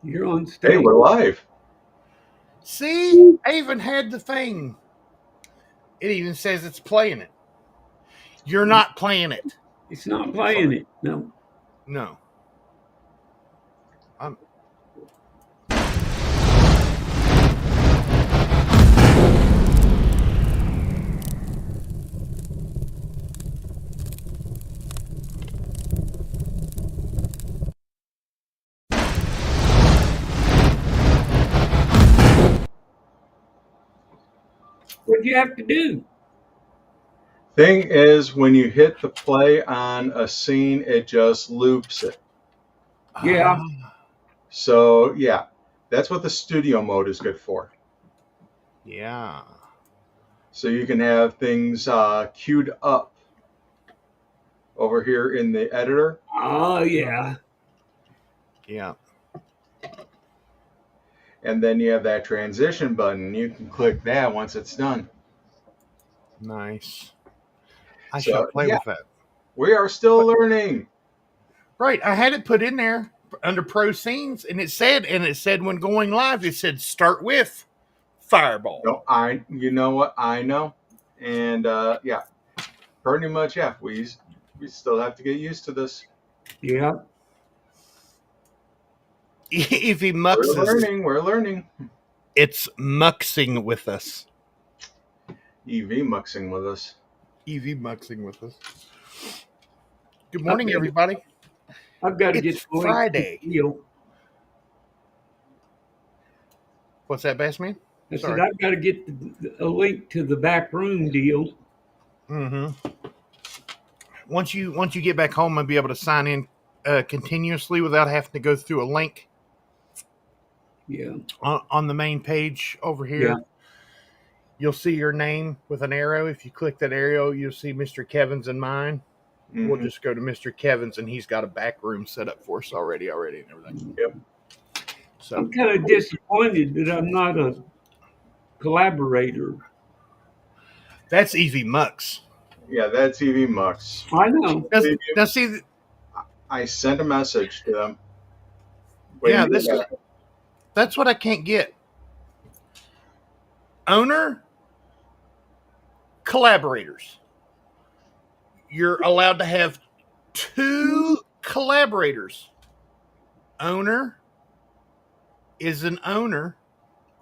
You're on stage. Hey, we're live. See, I even had the thing. It even says it's playing it. You're not playing it. It's not playing it. No. No. What'd you have to do? Thing is, when you hit the play on a scene, it just loops it. Yeah. So, yeah, that's what the studio mode is good for. Yeah. So you can have things queued up over here in the editor. Oh, yeah. Yeah. And then you have that transition button. You can click that once it's done. Nice. I So, shall play yeah. with that. We are still learning. Right. I had it put in there under pro scenes, and it said when going live, it said start with Fireball. No, you know what? I know. And yeah, pretty much, yeah, we still have to get used to this. Yeah. If he mucks We're us, learning. it's muxing with us. EV muxing with us. EV muxing with us. Good morning, everybody. I've got to It's get Friday. Deal. What's that, Bass Man? I said I've got to get a link to the back room deal. Mm-hmm. Once you get back home and be able to sign in continuously without having to go through a link. Yeah. On the main page over here, You'll see your name with an arrow. If you click that arrow, you'll see Mr. Kevin's and mine. Mm-hmm. We'll just go to Mr. Kevin's, and he's got a back room set up for us already and everything. Yep. So I'm kind of disappointed that I'm not a collaborator. That's EV Mux. Yeah, that's EV Mux. I know. Now see, I sent a message to them. That's what I can't get. Owner, collaborators. You're allowed to have 2 collaborators. Owner is an owner.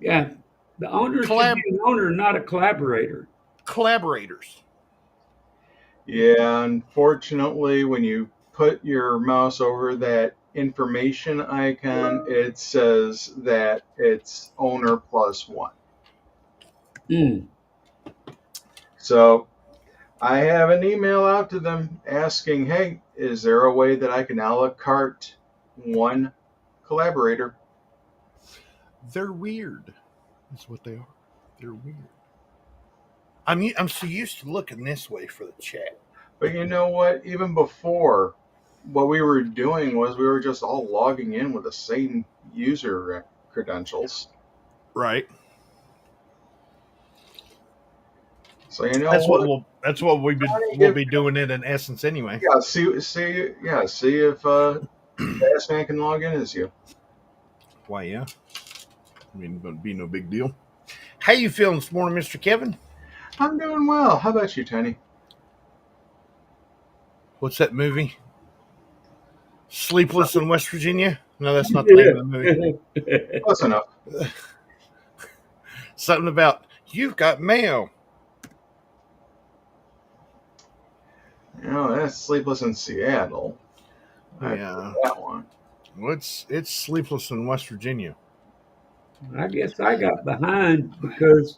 Yeah. The owner should be an owner, not a collaborator. Collaborators. Yeah, unfortunately, when you put your mouse over that information icon, it says that it's owner plus 1. So I have an email out to them asking, hey, is there a way that I can a la carte 1 collaborator? They're weird. That's what they are. They're weird. I'm so used to looking this way for the chat. But you know what? Even before, what we were doing was we were just all logging in with the same user credentials. Right. So you know that's what we'll be doing it in essence anyway. Yeah, see if Bassman can log in as you. Why, yeah. I mean, it wouldn't be no big deal. How you feeling this morning, Mr. Kevin? I'm doing well. How about you, Tiny? What's that movie? Sleepless in West Virginia? No, that's not the name of the movie. Close enough. Something about you've got mail. No, that's Sleepless in Seattle. Yeah, that one. Well, it's Sleepless in West Virginia. I guess I got behind because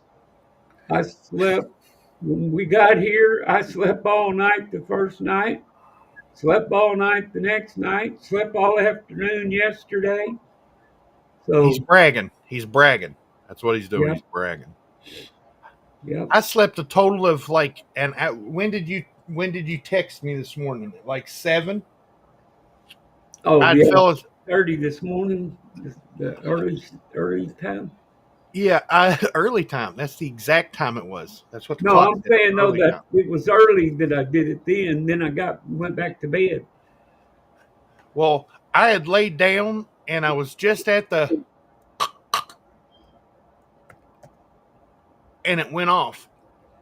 I slept when we got here. I slept all night the first night, slept all night the next night, slept all afternoon yesterday. So he's bragging. That's what he's doing. Yeah. He's bragging. Yeah. I slept a total of when did you text me this morning? Like 7? Oh, I yeah. fell 30 this morning, the early time. Yeah, early time. That's the exact time it was. That's what the No, clock I'm said, saying though early that time. it was early that I did it then. Then I went back to bed. Well, I had laid down and I was just at the, and it went off.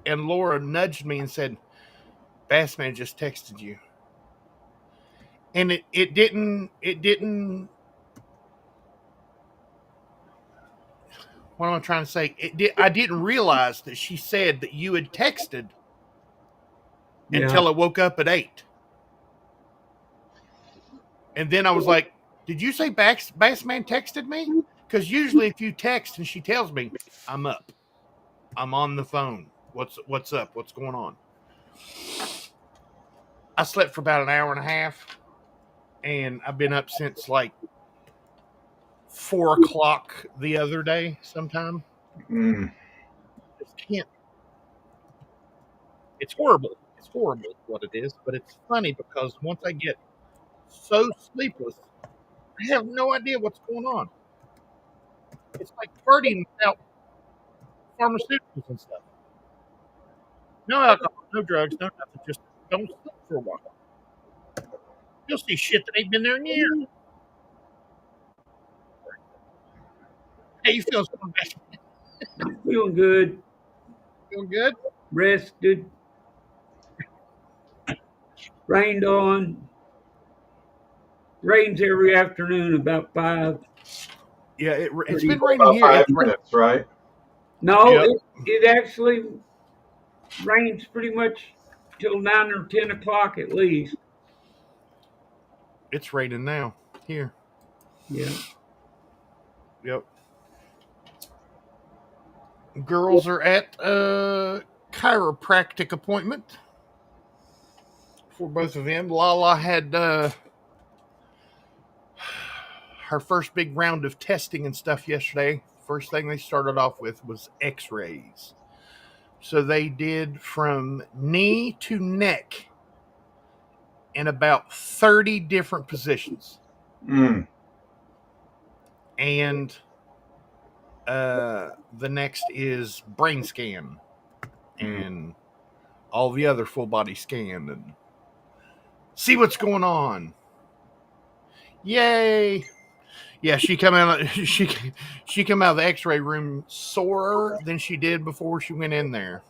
And Laura nudged me and said, Bassman just texted you. And it didn't, what am I trying to say? I didn't realize that she said that you had texted until I woke up at 8. And then I was like, did you say Bassman texted me? Because usually if you text and she tells me, I'm up. I'm on the phone. What's up? What's going on? I slept for about an hour and a half, and I've been up since like 4 o'clock the other day sometime. Just can't. It's horrible. It's horrible what it is, but it's funny because once I get so sleepless, I have no idea what's going on. It's like partying without pharmaceuticals and stuff. No alcohol, no drugs, no nothing. Just don't sleep for a while. You'll see shit that ain't been there in years. Hey, you feeling something bad? I'm feeling good. Feeling good? Rested. Rained on. Rains every afternoon about 5. Yeah, it's been raining About here. 5 minutes, right? No, Yep. it actually rains pretty much till 9 or 10 o'clock at least. It's raining now here. Yeah. Yep. Girls are at a chiropractic appointment for both of them. Lala had her first big round of testing and stuff yesterday. First thing they started off with was x-rays. So they did from knee to neck in about 30 different positions. And the next is brain scan and all the other full body scan and see what's going on. Yay! Yeah, she come out. She come out of the X-ray room sorer than she did before she went in there.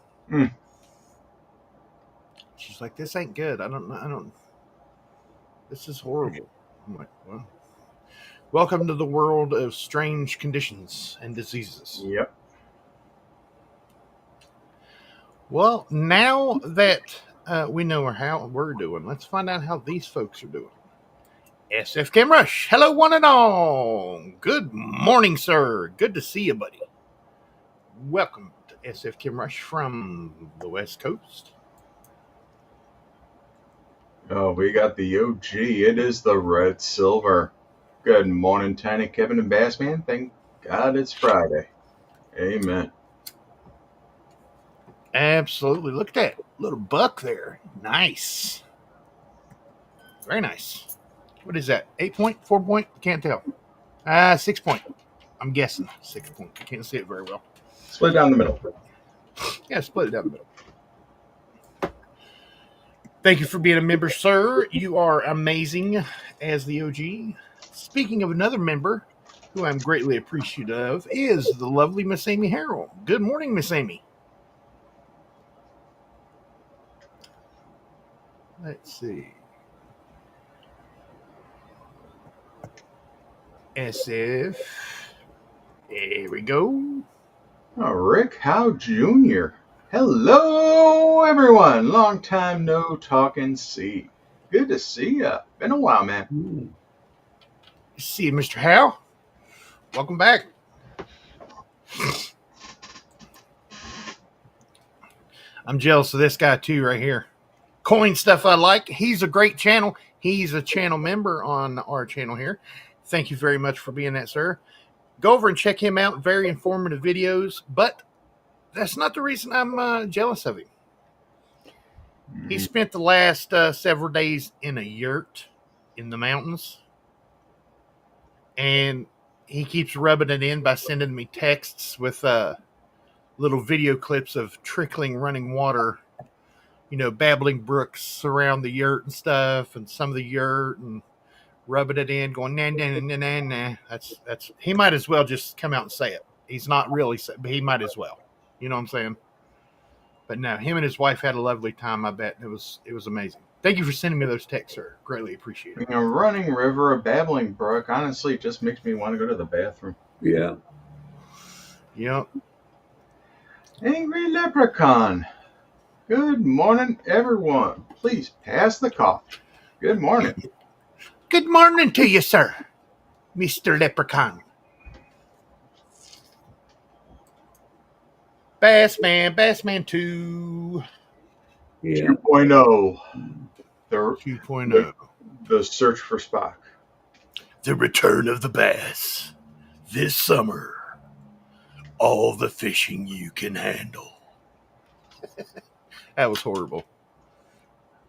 She's like, "This ain't good. I don't. This is horrible." I'm like, "Well, welcome to the world of strange conditions and diseases." Yep. Well, now that we know how we're doing, let's find out how these folks are doing. SF Kim Rush, hello one and all. Good morning, sir. Good to see you, buddy. Welcome to SF Kim Rush from the West Coast. Oh, we got the OG. It is the Red Silver. Good morning, Tiny Kevin and Bassman. Thank God it's Friday. Amen. Absolutely. Look at that little buck there. Nice. Very nice. What is that? 8 point? 4 point? Can't tell. 6 point. I'm guessing 6 point. I can't see it very well. Split down the middle. Yeah, split it down the middle. Thank you for being a member, sir. You are amazing as the OG. Speaking of another member who I'm greatly appreciative of is the lovely Miss Amy Harrell. Good morning, Miss Amy. Let's see. SF. There we go. Oh, Rick Howe Jr. Hello, everyone. Long time no talk and see. Good to see ya. Been a while, man. See you, Mr. Howe. Welcome back. I'm jealous of this guy, too, right here. Coin stuff I like. He's a great channel. He's a channel member on our channel here. Thank you very much for being that, sir. Go over and check him out. Very informative videos. But that's not the reason I'm jealous of him. He spent the last several days in a yurt in the mountains. And he keeps rubbing it in by sending me texts with little video clips of trickling running water. You know, babbling brooks around the yurt and stuff. And some of the yurt and rubbing it in, going nah nah nah nah nah. That's he might as well just come out and say it. He's not really, but he might as well. You know what I'm saying? But no, him and his wife had a lovely time. I bet it was amazing. Thank you for sending me those texts, sir. Greatly appreciate it. A running river, a babbling brook. Honestly, it just makes me want to go to the bathroom. Yeah. Yep. Angry Leprechaun. Good morning, everyone. Please pass the coffee. Good morning. Good morning to you, sir, Mr. Leprechaun. Bassman 2. Yeah. 2.0. The 2.0. The search for Spock. The return of the bass. This summer. All the fishing you can handle. That was horrible.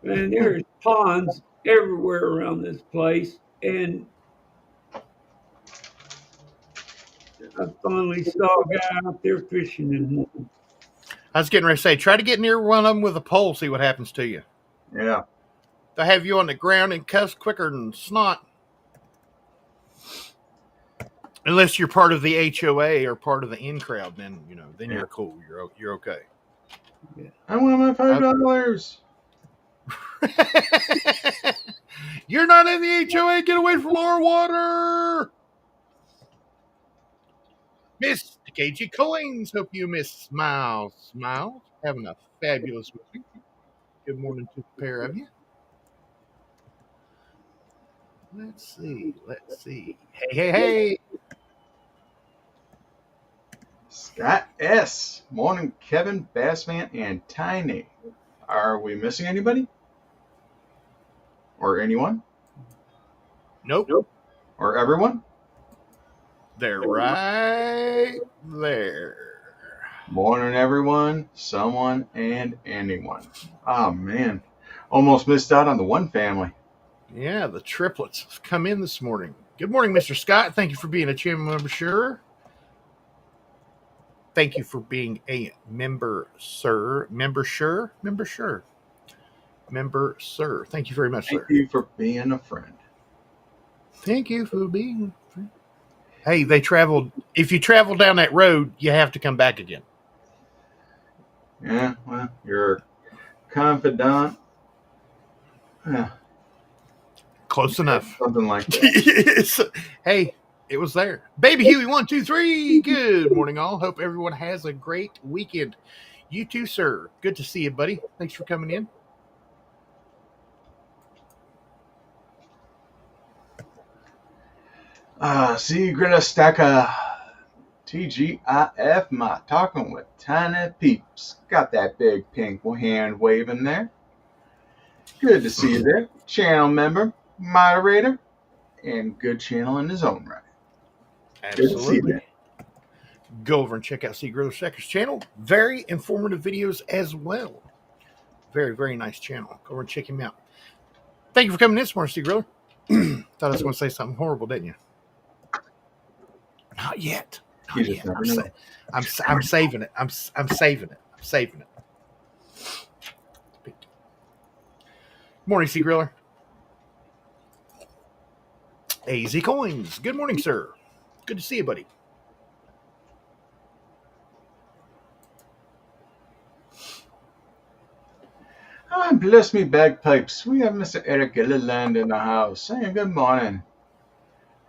And there's ponds everywhere around this place. And I finally saw a guy out there fishing in one. I was getting ready to say, try to get near one of them with a pole, see what happens to you. Yeah. They'll have you on the ground and cuss quicker than snot. Unless you're part of the HOA or part of the in crowd, then then you're cool. You're okay. Yeah. I want my $5. You're not in the HOA. Get away from our water. Miss KG Coins. Hope you miss Smiles. Having a fabulous week. Good morning to the pair of you. Let's see. Hey. Scott S. Morning, Kevin, Bassman, and Tiny. Are we missing anybody? Or anyone? Nope. Or everyone? They're right there. Morning, everyone, someone, and anyone. Oh, man. Almost missed out on the one family. Yeah, the triplets have come in this morning. Good morning, Mr. Scott. Thank you for being a channel member, sure. Thank you for being a member, sir. Member, sure. Thank you very much, sir. Thank you for being a friend. Thank you for being a friend. Hey, they traveled. If you travel down that road, you have to come back again. Yeah, well, you're a confidant. Close enough. Something like that. Hey, it was there. Baby Huey, 1, 2, 3. Good morning, all. Hope everyone has a great weekend. You too, sir. Good to see you, buddy. Thanks for coming in. See, Greta Stacka, TGIF, my talking with tiny peeps. Got that big pink hand waving there. Good to see you there. Channel member, moderator, and good channel in his own right. Absolutely. Go over and check out C. Griller Stacker's channel. Very informative videos as well. Very, very nice channel. Go over and check him out. Thank you for coming in this morning, C. Griller. Thought I was going to say something horrible, didn't you? Not yet. I'm saving it. I'm saving it. Morning, C. Griller. AZ Coins. Good morning, sir. Good to see you, buddy. Bless me bagpipes. We have Mr. Eric Gilliland in the house. Saying good morning.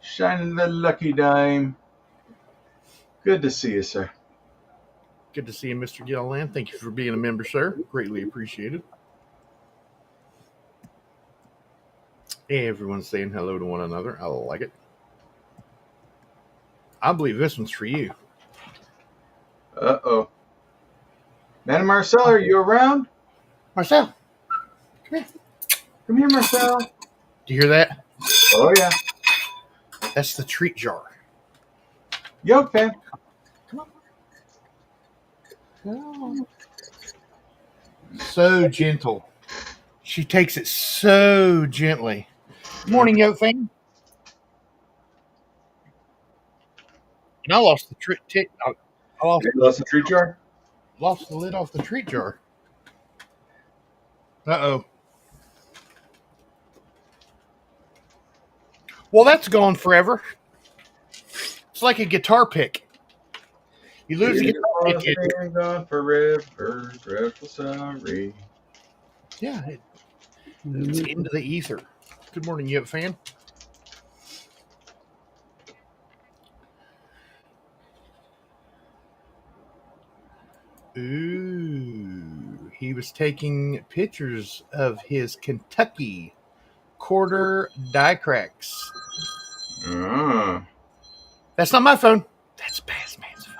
Shining the lucky dime. Good to see you, sir. Good to see you, Mr. Gilliland. Thank you for being a member, sir. Greatly appreciated. Everyone's saying hello to one another. I like it. I believe this one's for you. Uh-oh. Madam Marcel, are you around? Marcel, come here. Come here, Marcel. Do you hear that? Oh, yeah. That's the treat jar. Yo, fam. Come on. So gentle. She takes it so gently. Morning, Yoke fan. And I lost the treat. I lost the treat jar? Lost the lid off the treat jar. Uh-oh. Well, that's gone forever. It's like a guitar pick. You lose a guitar pick. Been gone forever, dreadful sorry. Yeah, it's into the ether. Good morning, you have a fan? Ooh, he was taking pictures of his Kentucky quarter die cracks. Ah. That's not my phone. That's Bassman's phone.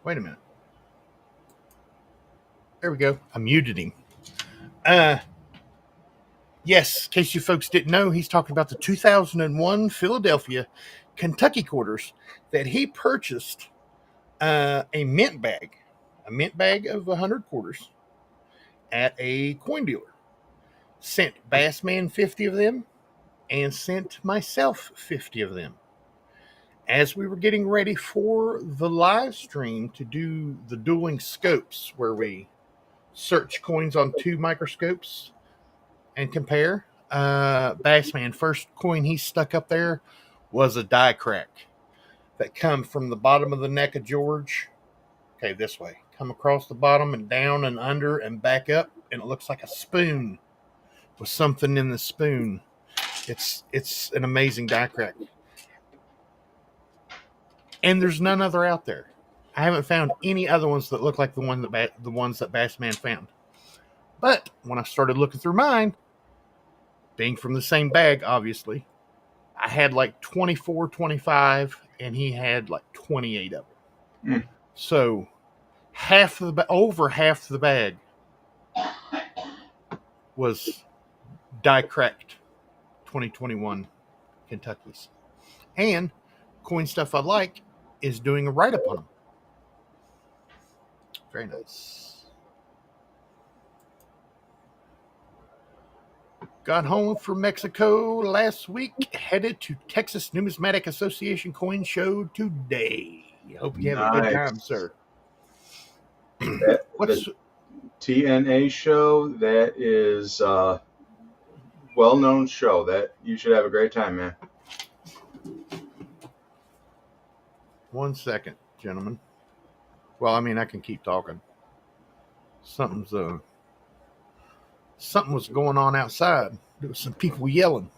Wait a minute. There we go. I muted him. Yes, in case you folks didn't know, he's talking about the 2001 Philadelphia Kentucky quarters that he purchased a mint bag of 100 quarters at a coin dealer. Sent Bassman 50 of them and sent myself 50 of them. As we were getting ready for the live stream to do the dueling scopes, where we search coins on two microscopes and compare, Bassman, first coin he stuck up there was a die crack that come from the bottom of the neck of George. Okay, this way. Come across the bottom and down and under and back up, and it looks like a spoon with something in the spoon. It's an amazing die crack. And there's none other out there. I haven't found any other ones that look like the ones that Bassman found. But when I started looking through mine, being from the same bag, obviously, I had like 24, 25, and he had like 28 of them. So over half the bag was die cracked 2021 Kentuckies. And coin stuff I like is doing a write-up on them. Very nice. Got home from Mexico last week. Headed to Texas Numismatic Association Coin Show today. Hope you have a good time, sir. What's the TNA show? That is a well-known show. That you should have a great time, man. 1 second, gentlemen. Well, I mean, I can keep talking. Something was going on outside. There was some people yelling.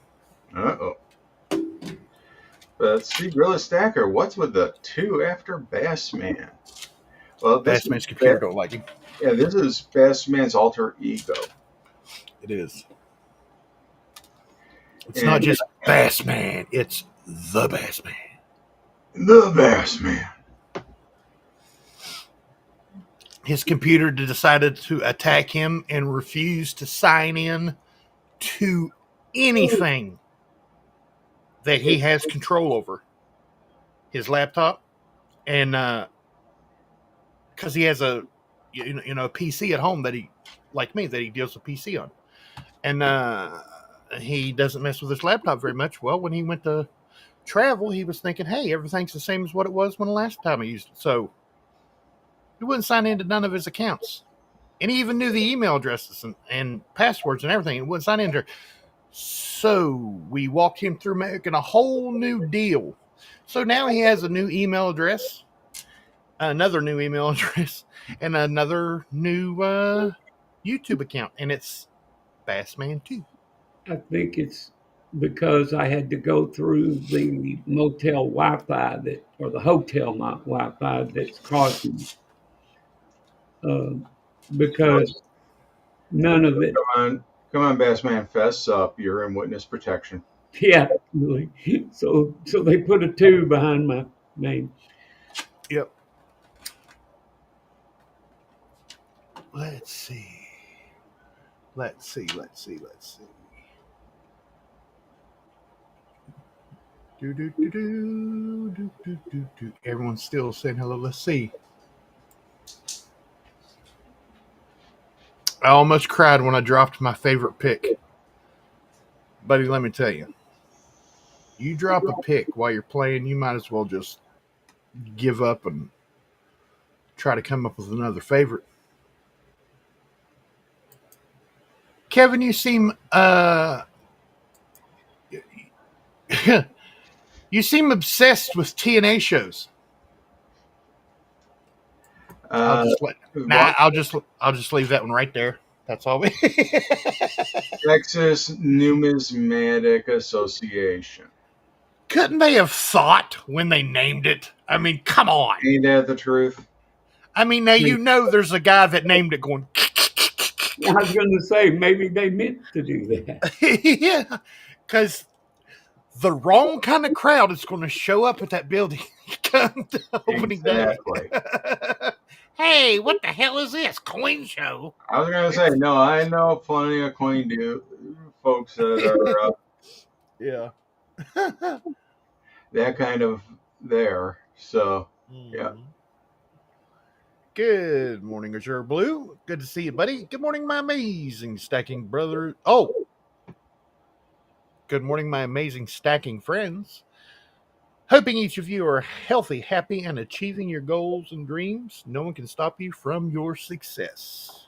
Uh-oh. Let's see, Gorilla Stacker, what's with the 2 after Bassman? Well, Bassman's computer don't like him. Yeah, this is Bassman's alter ego. It is. It's not just Bassman. It's the Bassman. The Bassman. His computer decided to attack him and refuse to sign in to anything that he has control over. His laptop, and because he has a PC at home that he, like me, that he deals with PC on, and he doesn't mess with his laptop very much. Well, when he went to travel, he was thinking, hey, everything's the same as what it was when the last time I used it. So he wouldn't sign into none of his accounts. And he even knew the email addresses and passwords and everything. He wouldn't sign into. So we walked him through making a whole new deal. So now he has a new email address, another new email address, and another new YouTube account. And it's Bassman 2. I think it's because I had to go through the motel Wi-Fi or the hotel Wi-Fi that's causing because none of it. Come on, Bassman, fess up. You're in witness protection. Yeah, really. So they put a 2 behind my name. Yep. Let's see. Everyone's still saying hello. Let's see. I almost cried when I dropped my favorite pick. Buddy, let me tell you. You drop a pick while you're playing, you might as well just give up and try to come up with another favorite. Kevin, you seem you seem obsessed with TNA shows. Uh, Nah, what I'll just leave that one right there. That's all we. Texas Numismatic Association. Couldn't they have thought when they named it? I mean, come on. Ain't that the truth? I mean, now you know there's a guy that named it going. I was going to say maybe they meant to do that. Yeah, because the wrong kind of crowd is going to show up at that building come to opening Exactly. day. Hey, what the hell is this coin show? I was gonna say no. I know plenty of coin folks that are Yeah. that kind of there. So yeah. Good morning, Azure Blue. Good to see you, buddy. Good morning, my amazing stacking brother. Oh, good morning, my amazing stacking friends. Hoping each of you are healthy, happy, and achieving your goals and dreams. No one can stop you from your success.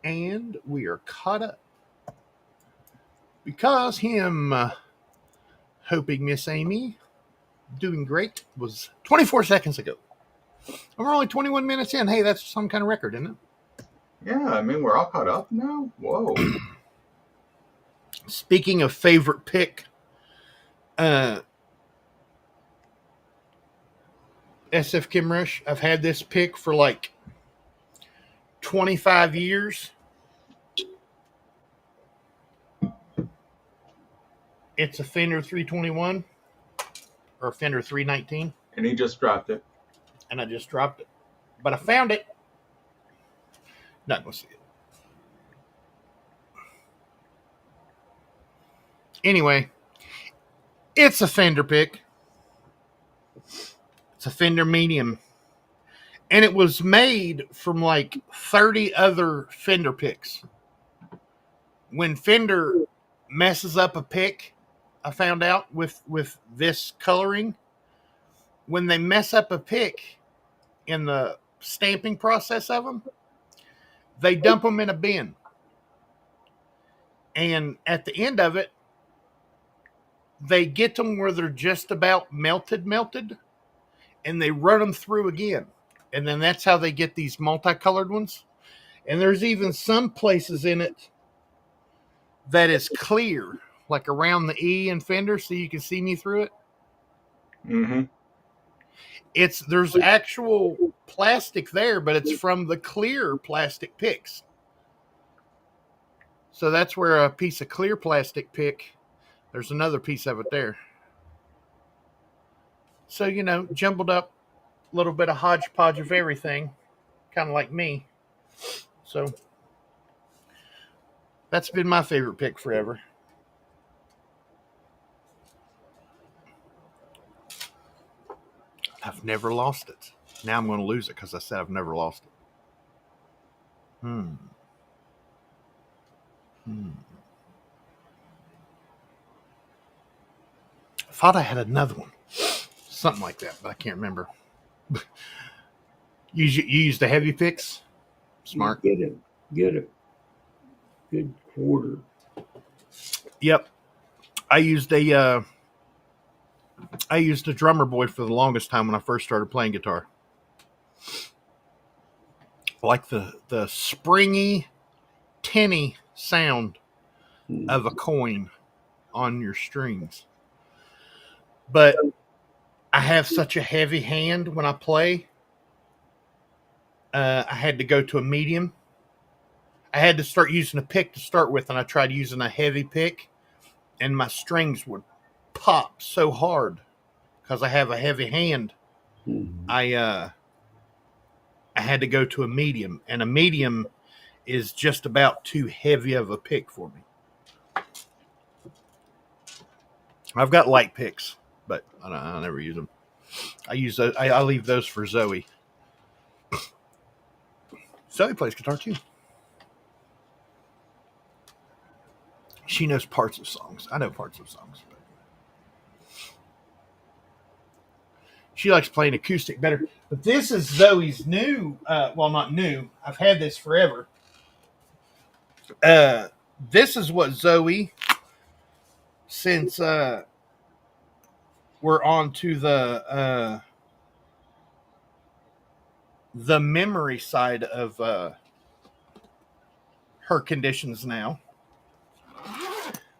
And we are caught up because him hoping Miss Amy doing great was 24 seconds ago. And we're only 21 minutes in. Hey, that's some kind of record, isn't it? Yeah, I mean we're all caught up now. Whoa. Speaking of favorite pick, SF Kimrush, I've had this pick for like 25 years. It's a Fender 321 or Fender 319. And he just dropped it. And I just dropped it. But I found it. Not going to see it. Anyway, it's a Fender pick. It's a Fender medium. And it was made from like 30 other Fender picks. When Fender messes up a pick, I found out with this coloring, when they mess up a pick in the stamping process of them, they dump them in a bin. And at the end of it, they get them where they're just about melted, and they run them through again. And then that's how they get these multicolored ones. And there's even some places in it that is clear, like around the E and Fender, so you can see me through it. Mm-hmm. There's actual plastic there, but it's from the clear plastic picks. So that's where a piece of clear plastic pick, there's another piece of it there. So, jumbled up, a little bit of hodgepodge of everything, kind of like me. So that's been my favorite pick forever. I've never lost it. Now I'm going to lose it because I said I've never lost it. I thought I had another one. Something like that, but I can't remember. You use the heavy picks? Smart. Get a good quarter. Yep. I used a drummer boy for the longest time when I first started playing guitar. Like the springy, tinny sound of a coin on your strings. But I have such a heavy hand when I play. I had to go to a medium. I had to start using a pick to start with, and I tried using a heavy pick, and my strings would pop so hard because I have a heavy hand. Mm-hmm. I had to go to a medium, and a medium is just about too heavy of a pick for me. I've got light picks, but I never use them. I leave those for Zoey. Zoey plays guitar too. She knows parts of songs. I know parts of songs. She likes playing acoustic better. But this is Zoe's new, well, not new. I've had this forever. This is what Zoe, since we're on to the memory side of her conditions now.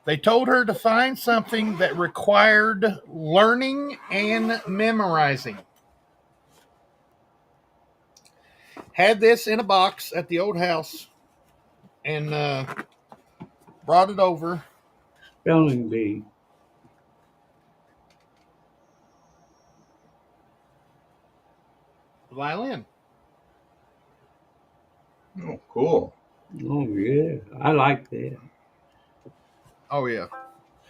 They told her to find something that required learning and memorizing. Had this in a box at the old house and brought it over. Spelling bee. Violin. Oh, cool. Oh yeah, I like that. Oh yeah.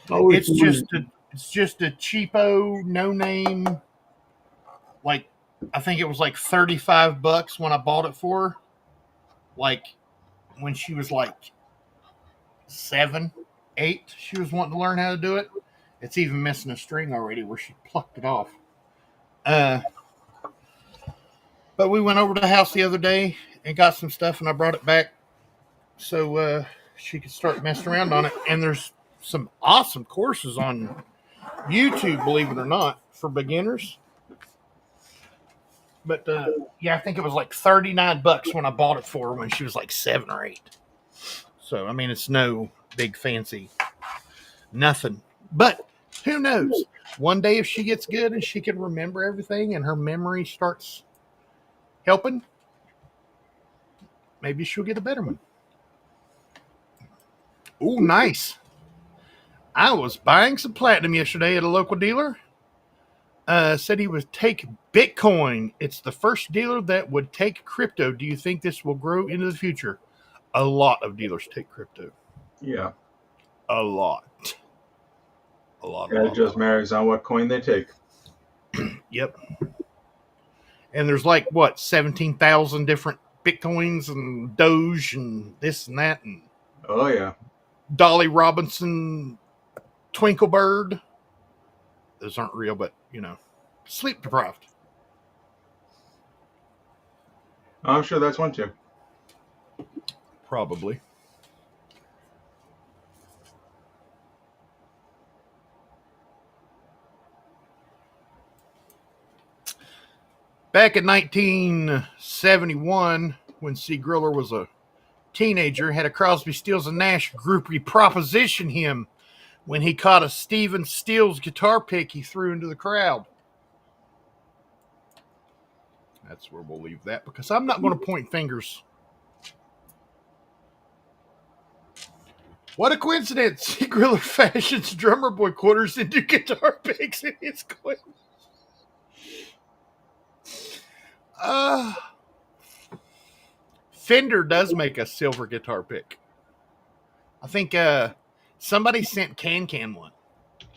Always It's just a cheapo, no name. Like, I think it was like $35 when I bought it for her. Like when she was like 7, 8, she was wanting to learn how to do it. It's even missing a string already where she plucked it off. But we went over to the house the other day and got some stuff, and I brought it back so she could start messing around on it. And there's some awesome courses on YouTube, believe it or not, for beginners. But yeah, I think it was like $39 when I bought it for her when she was like 7 or 8. So I mean, it's no big fancy nothing. But who knows? One day, if she gets good and she can remember everything and her memory starts helping, maybe she'll get a better one. Ooh, nice. I was buying some platinum yesterday at a local dealer. Said he would take Bitcoin. It's the first dealer that would take crypto. Do you think this will grow into the future? A lot of dealers take crypto. Yeah. A lot. It just matters on what coin they take. Yep. And there's like, what, 17,000 different Bitcoins and Doge and this and that. And Oh, yeah. Dolly Robinson, Twinklebird. Those aren't real, but, you know, sleep deprived. I'm sure that's one too. Probably. Back in 1971, when C. Griller was a teenager, had a Crosby, Stills, and Nash groupie proposition him when he caught a Stephen Stills guitar pick he threw into the crowd. That's where we'll leave that, because I'm not going to point fingers. What a coincidence! C. Griller fashions drummer boy quarters into guitar picks in his coin. Fender does make a silver guitar pick. I think somebody sent Can one.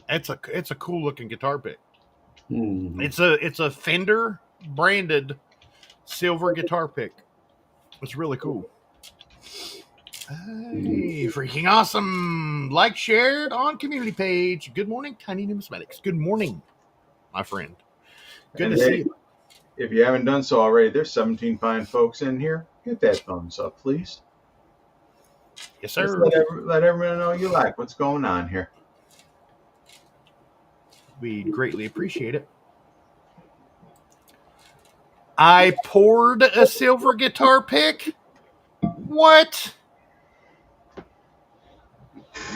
It's a cool looking guitar pick. Mm-hmm. It's a Fender branded silver guitar pick. It's really cool. Hey, freaking awesome! Like, shared on community page. Good morning, Tiny Numismatics. Good morning, my friend. Good to see you. If you haven't done so already, there's 17 fine folks in here. Hit that thumbs up, please. Yes, sir. Just let everyone know you like what's going on here. We'd greatly appreciate it. I poured a silver guitar pick? What?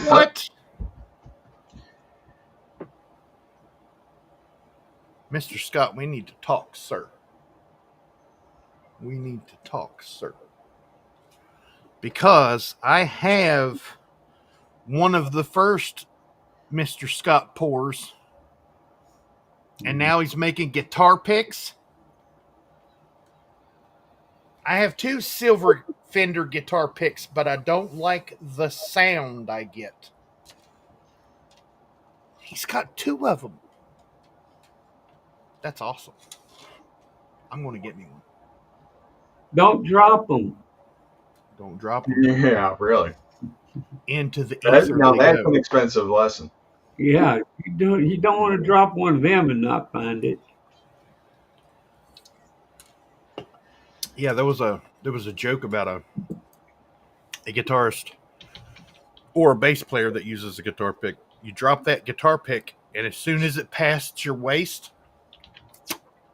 What? Mr. Scott, we need to talk, sir. We need to talk, sir. Because I have one of the first Mr. Scott pours, and now he's making guitar picks. I have 2 silver Fender guitar picks, but I don't like the sound I get. He's got 2 of them. That's awesome. I'm going to get me one. Don't drop them. Don't drop them. Yeah, really. Into the ether. Now that's an expensive lesson. Yeah, you don't want to drop one of them and not find it. Yeah, there was a joke about a guitarist or a bass player that uses a guitar pick. You drop that guitar pick, and as soon as it passes your waist,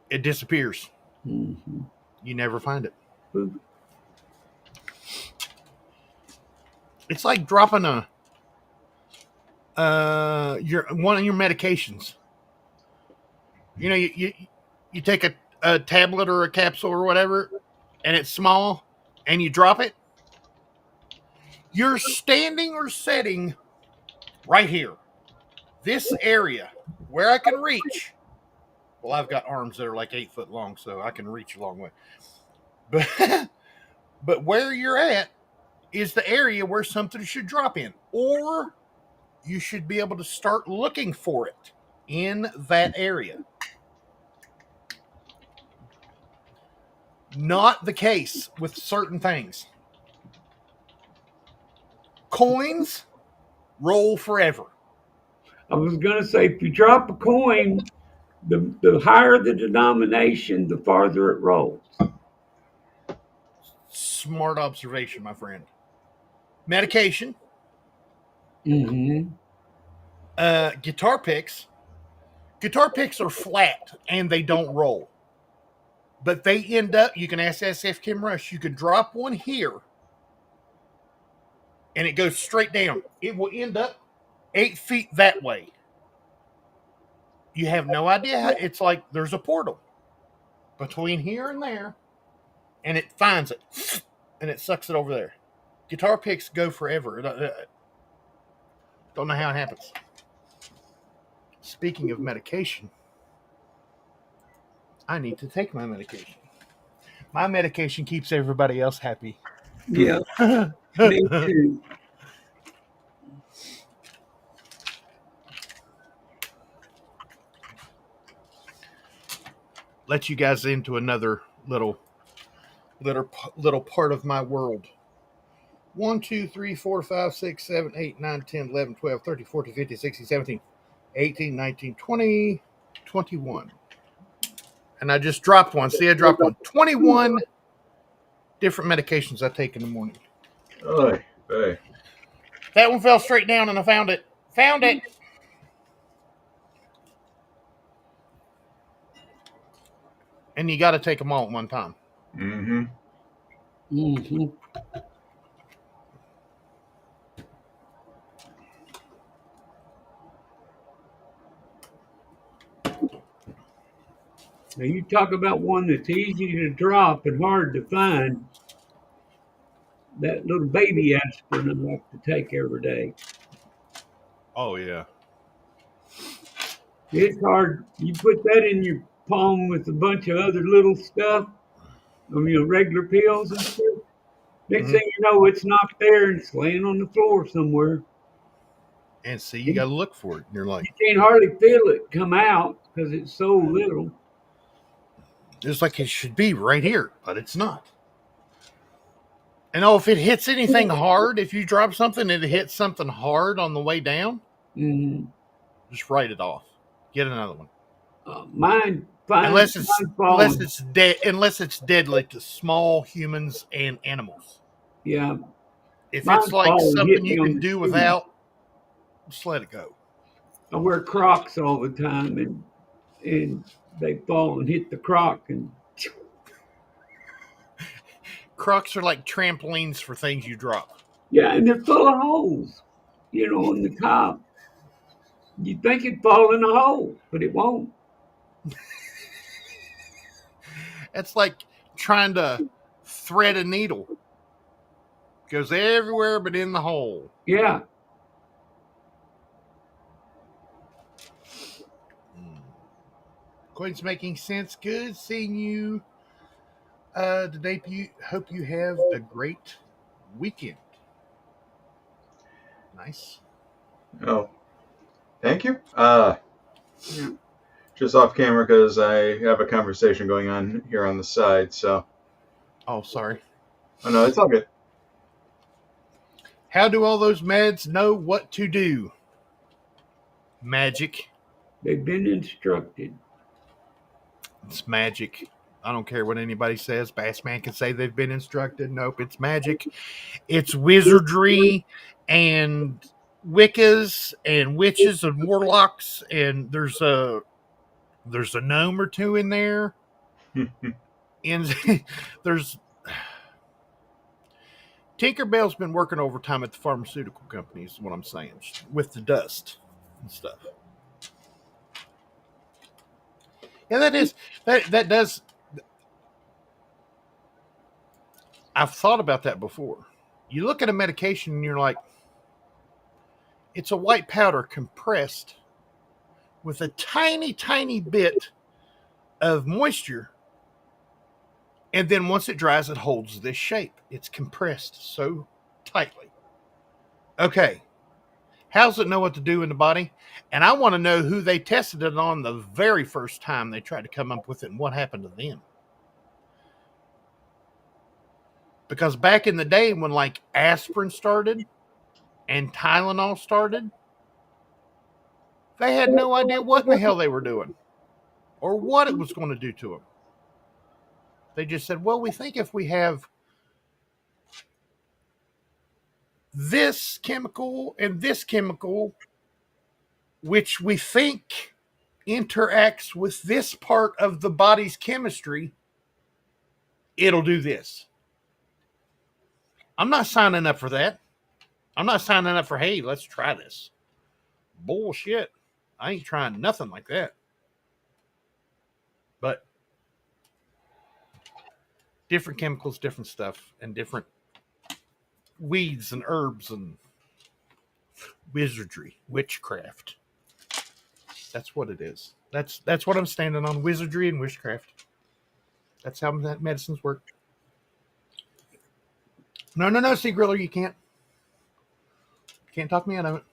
it disappears. Mm-hmm. You never find it. Boop. It's like dropping one of your medications. You know, you take a tablet or a capsule or whatever, and it's small, and you drop it. You're standing or sitting right here. This area where I can reach. Well, I've got arms that are like 8 foot long, so I can reach a long way. But where you're at is the area where something should drop in, or you should be able to start looking for it in that area. Not the case with certain things. Coins roll forever. I was going to say, if you drop a coin, the higher the denomination, the farther it rolls. Smart observation, my friend. Medication. Mm-hmm. Guitar picks. Guitar picks are flat and they don't roll. But they end up, you can ask SF Kim Rush, you could drop one here and it goes straight down. It will end up 8 feet that way. You have no idea how, it's like there's a portal between here and there, and it finds it and it sucks it over there. Guitar picks go forever. Don't know how it happens. Speaking of medication, I need to take my medication. My medication keeps everybody else happy. Yeah, me too. Let you guys into another little part of my world. 1, 2, 3, 4, 5, 6, 7, 8, 9, 10, 11, 12, 13, 14, 15, 16, 17, 18, 19, 20, 21. And I just dropped one. See, I dropped one. 21 different medications I take in the morning. Oy, oy. That one fell straight down and I found it. Found it. And you got to take them all at one time. Mm-hmm. Mm-hmm. Now you talk about one that's easy to drop and hard to find. That little baby aspirin I like to take every day. Oh, yeah. It's hard. You put that in your palm with a bunch of other little stuff, regular pills and stuff. Next thing you know, it's not there and it's laying on the floor somewhere. And see, you got to look for it. And you're like, you can't hardly feel it come out because it's so little. It's like it should be right here, but it's not. And if it hits anything hard, if you drop something and it hits something hard on the way down, just write it off. Get another one. Unless it's deadly to small humans and animals. Yeah. If it's like something you can do without, just let it go. I wear Crocs all the time, and they fall and hit the Croc, and Crocs are like trampolines for things you drop. Yeah, and they're full of holes, on the top. You think it'd fall in a hole, but it won't. It's like trying to thread a needle. It goes everywhere but in the hole. Yeah. Coin's making sense. Good seeing you today. Hope you have a great weekend. Nice. Oh, thank you. Just off camera because I have a conversation going on here on the side. So. Oh, sorry. Oh no, it's all good. How do all those meds know what to do? Magic. They've been instructed. It's magic. I don't care what anybody says. Bassman can say they've been instructed. Nope, it's magic. It's wizardry and Wiccas and witches and warlocks, and there's a gnome or two in there. And there's Tinkerbell's been working overtime at the pharmaceutical company, is what I'm saying, with the dust and stuff. Yeah, that does. I've thought about that before. You look at a medication and you're like, it's a white powder compressed with a tiny, tiny bit of moisture. And then once it dries, it holds this shape. It's compressed so tightly. Okay. How's it know what to do in the body? And I want to know who they tested it on the very first time they tried to come up with it and what happened to them. Because back in the day when like aspirin started and Tylenol started, they had no idea what the hell they were doing or what it was going to do to them. They just said, well, we think if we have this chemical and this chemical, which we think interacts with this part of the body's chemistry, it'll do this. I'm not signing up for that. I'm not signing up for, hey, let's try this. Bullshit. I ain't trying nothing like that. But different chemicals, different stuff, and different weeds and herbs and wizardry, witchcraft. That's what it is. That's what I'm standing on, wizardry and witchcraft. That's how that medicines work. No, Sea Griller, you can't talk me out of it.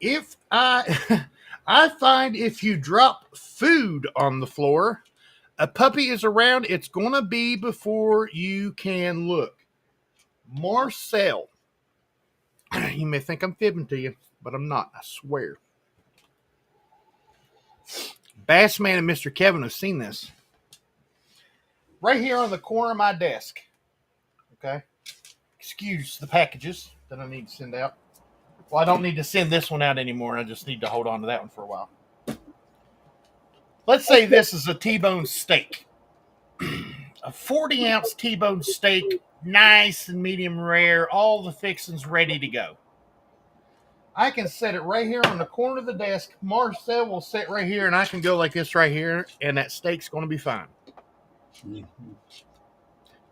If I find if you drop food on the floor, a puppy is around, it's gonna be before you can look. Marcel. You may think I'm fibbing to you, but I'm not, I swear. Bassman and Mr. Kevin have seen this. Right here on the corner of my desk. Okay? Excuse the packages that I need to send out. Well, I don't need to send this one out anymore. I just need to hold on to that one for a while. Let's say this is a T-bone steak. A 40-ounce T-bone steak, nice and medium rare, all the fixings ready to go. I can set it right here on the corner of the desk. Marcel will sit right here, and I can go like this right here, and that steak's going to be fine. Mm-hmm.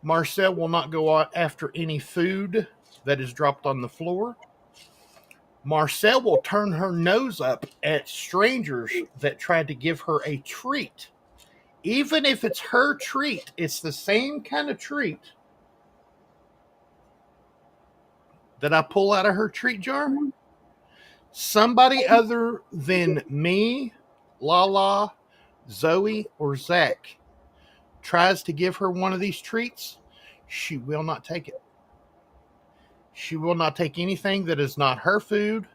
Marcel will not go out after any food that is dropped on the floor. Marcel will turn her nose up at strangers that tried to give her a treat. Even if it's her treat, it's the same kind of treat that I pull out of her treat jar. Somebody other than me, Lala, Zoey, or Zach tries to give her one of these treats, she will not take it. She will not take anything that is not her food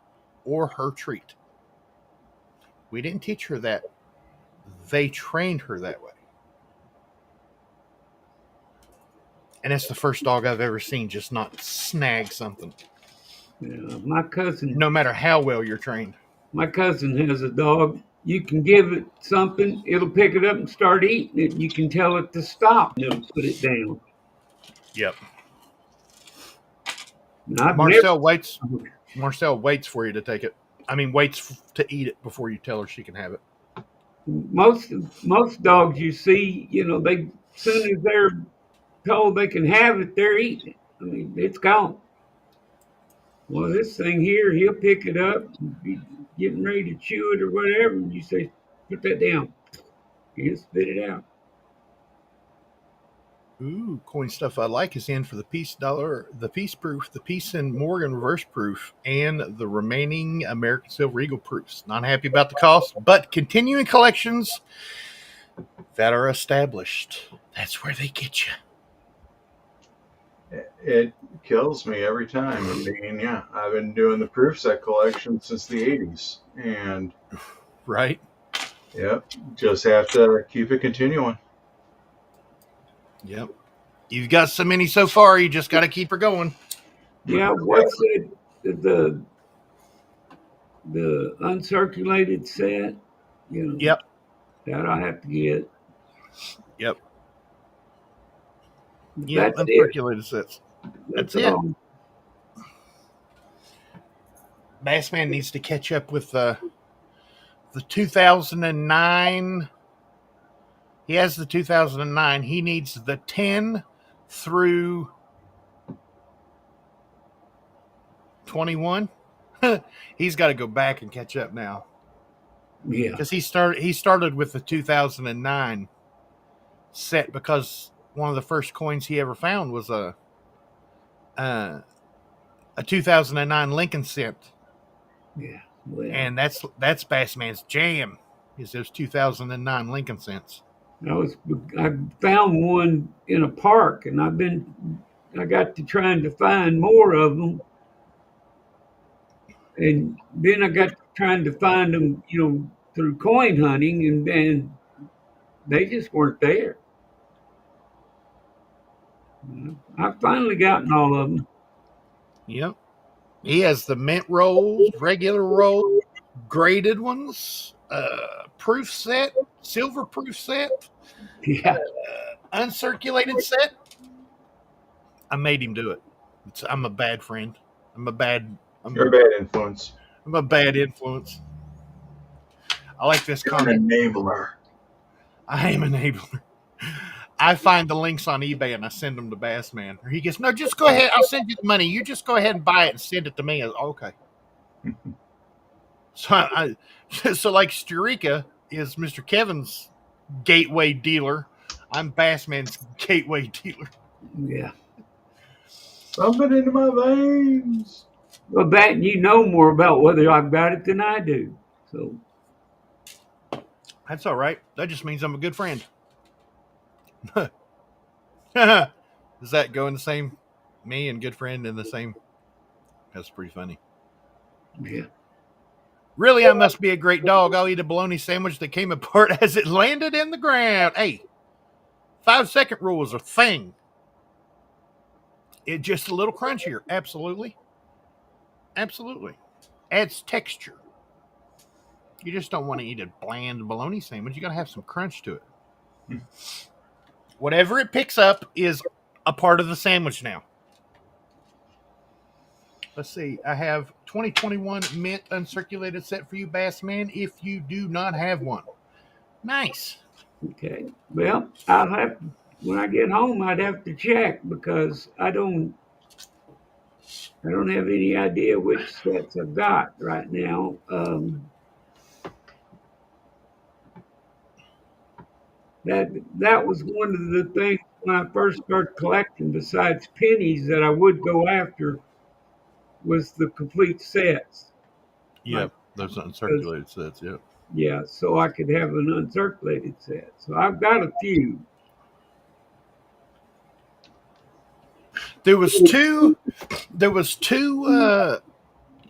or her treat. We didn't teach her that. They trained her that way. And it's the first dog I've ever seen just not snag something. Yeah, my cousin. No matter how well you're trained. My cousin has a dog. You can give it something, it'll pick it up and start eating it. You can tell it to stop, and it'll put it down. Yep. Marcel waits for you to take it. I mean, waits to eat it before you tell her she can have it. Most dogs you see, they soon as they're told they can have it, they're eating it. I mean, it's gone. Well, this thing here, he'll pick it up, and be getting ready to chew it or whatever, and you say, put that down. He'll spit it out. Ooh, coin stuff I like is in for the peace dollar, the peace proof, the peace and Morgan reverse proof, and the remaining American Silver Eagle proofs. Not happy about the cost, but continuing collections that are established. That's where they get you. It kills me every time. I mean, yeah, I've been doing the proof set collection since the 80s. And right. Yep. Just have to keep it continuing. Yep. You've got so many so far. You just got to keep her going. Yeah, what's it? The uncirculated set? You know, Yep. that I have to get. Yep. Yep. That's it. Uncirculated sets. That's it. all. Bassman needs to catch up with the 2009. He has the 2009. He needs the 10 through 21. He's got to go back and catch up now. Yeah. Because he started with the 2009 set because one of the first coins he ever found was a 2009 Lincoln cent. Yeah. Well, And that's Bassman's jam, is those 2009 Lincoln cents. I found one in a park, and I got to trying to find more of them, and then I got to trying to find them, through coin hunting, and they just weren't there. I've finally gotten all of them. Yep. He has the mint rolls, regular roll, graded ones, proof set, silver proof set, Yeah. uncirculated set. I made him do it. I'm a bad friend. You're a bad influence. I'm a bad influence. I like this You're comment. an enabler. I am an enabler. I find the links on eBay and I send them to Bassman. Or he gets, no, just go ahead. I'll send you the money. You just go ahead and buy it and send it to me. Okay. So like Sturika is Mr. Kevin's gateway dealer. I'm Bassman's gateway dealer. Yeah. Something into my veins. Well, that you know more about whether I've got it than I do. So That's all right. That just means I'm a good friend. Does that go in the same? Me and good friend in the same? That's pretty funny. yeah. Really, I must be a great dog. I'll eat a bologna sandwich that came apart as it landed in the ground. Hey, 5-second rule is a thing. It's just a little crunchier. Absolutely. Absolutely. Adds texture. You just don't want to eat a bland bologna sandwich. You got to have some crunch to it. Whatever it picks up is a part of the sandwich now. Let's see. I have 2021 mint uncirculated set for you, Bassman, if you do not have one. Nice. Okay. Well, I'll have when I get home. I'd have to check because I don't have any idea which sets I've got right now. That was one of the things when I first started collecting. Besides pennies, that I would go after was the complete sets. Yep, those uncirculated sets. Yep. Yeah, so I could have an uncirculated set. So I've got a few. There was two